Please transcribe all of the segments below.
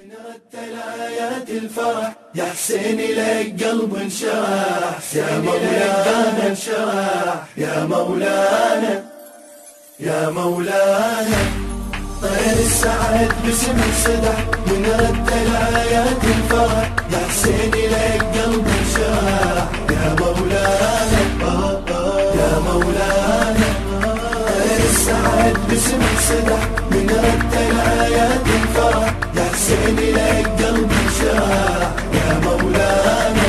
من رتل آيات الفرح يا حسين لك قلب انشرح، يا مولانا انشرح، يا مولانا يا مولانا. طير السعد باسم السدح من رتل آيات الفرح يا حسين لك قلب انشرح، يا مولانا يا مولانا. طير السعد باسم السدح من رتل آيات الفرح يا حسين لك قلب انشرح، يا مولانا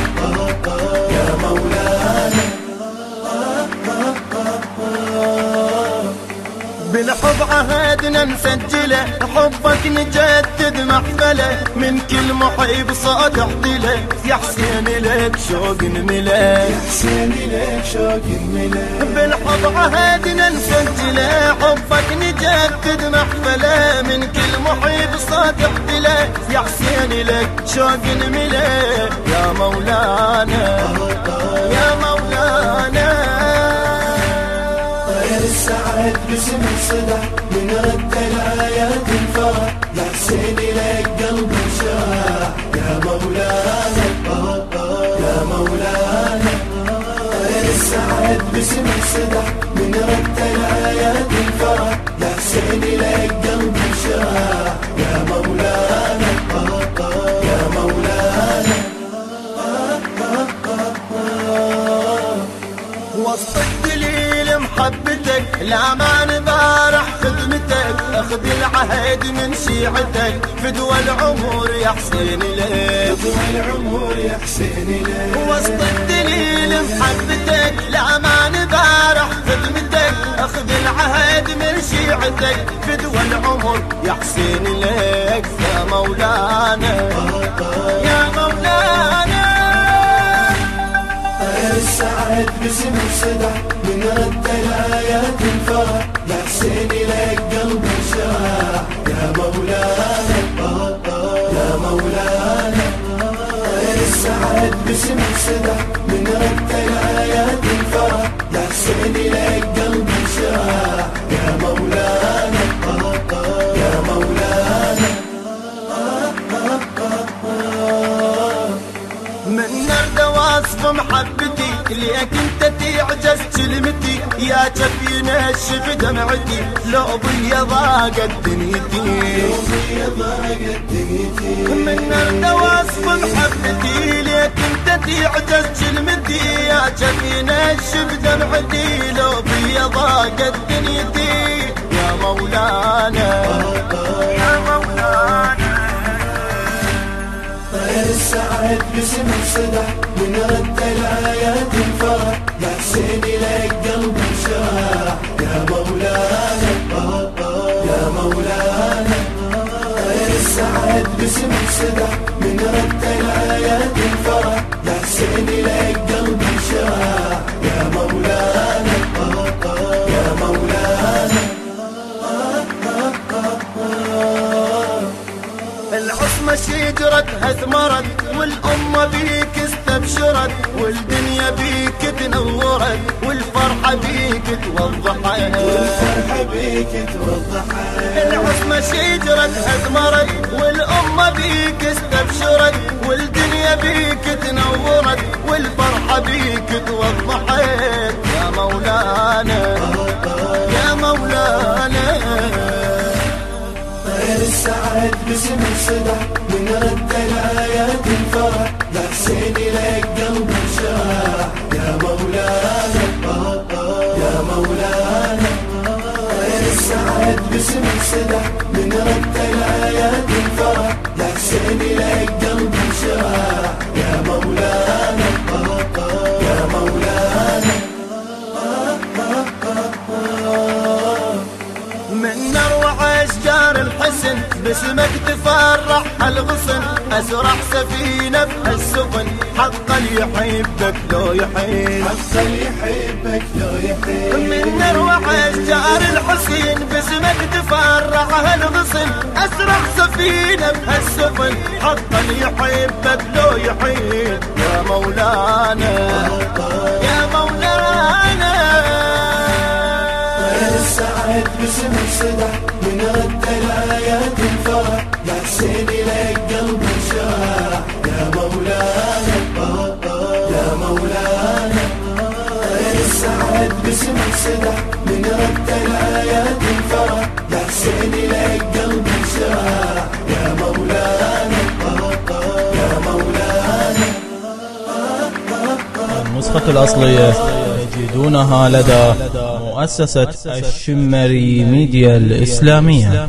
يا مولانا. بالحب عهدنا نسجله، حبك نجدد محفله، من كل محب صوت اعطله، يا حسين لك شوق نمله، يا حسين لك شوق نمله. بالحب عهدنا نسجله، حبك نجدد محفله، من كل محب صوت اعطله، يا حسين لك شوق نمله، يا مولانا يا مولانا. طير السعد باسم الصدح من رتل آيات الفرح يا حسين لك قلب انشرح، يا مولانا يا مولانا. طير السعد باسم الصدح من رتل آيات الفرح يا حسين لك قلب انشرح، يا مولانا يا مولانا. وسط الدليل محبتك لا ما نبارح خدمتك، اخذ العهد من شيعتك فدوى العمر يا حسين لك، فدوى العمر يا حسين لك. وسط الدليل محبتك لا ما نبارح خدمتك، اخذ العهد من شيعتك فدوى العمر يا حسين لك، يا مولانا يا مولانا. طير السعد باسم الصدح من رتل آيات الفرح يا حسين لك قلب انشرح، يا مولانا يا مولانا. طير السعد باسم الصدح من رتل آيات الفرح يا حسين لك قلب انشرح، يا مولانا يا مولانا. من نرد واصف محبتي ليك انت تعجز كلمتي، يا جبين الشف دمعتي لو بي ضاقت دنيتي، من نرد واصف محبتي ليك انت تعجز كلمتي، يا جبين الشف دمعتي لو بي ضاقت دنيتي، يا مولانا يا مولانا. طير السعد باسم الصدح من رتل آيات الفرح يا حسين لك قلب انشرح، يا مولانا يا مولانا. طير السعد باسم الصدح من رتل آيات الفرح يا حسين لك قلب انشرح، يا مولانا يا مولانا. العصمة شجرتها ثمرت، والأمة بيك استبشرت، والدنيا بيك تنورت، والفرحة بيك توضحت، والفرحة بيك توضحت. العصمة شجرتها ثمرت، والأمة بيك استبشرت، والدنيا بيك تنورت، والفرحة بيك توضحت، يا مولانا يا مولانا. طير السعد باسم الصدح من رتل آيات الفرح يا حسين لك قلب انشرح، يا مولانا يا مولانا. طير السعد باسم الصدح من رتل آيات الفرح يا حسين لك قلب انشرح، يا مولانا يا مولانا. من نروع اشجار الحسن باسمك تفرح الغصن، ازرع سفينه بهالسفن حق اللي يحبك لو يحب، حق اللي يحبك لو يحب. من نروع اشجار الحسن باسمك تفرح الغصن، ازرع سفينه بهالسفن حق اللي يحبك لو يحب، يا مولانا يا مولانا. طير السعد باسم الصدح من رتل آيات الفرح يا حسين لك قلب انشرح يا مولانا يا مولانا. السعد باسمك سدح من رتل آيات الفرح يا حسين لك قلب انشرح يا مولانا يا مولانا. النسخة الأصلية يجدونها لدى مؤسسة الشمري ميديا الإسلامية.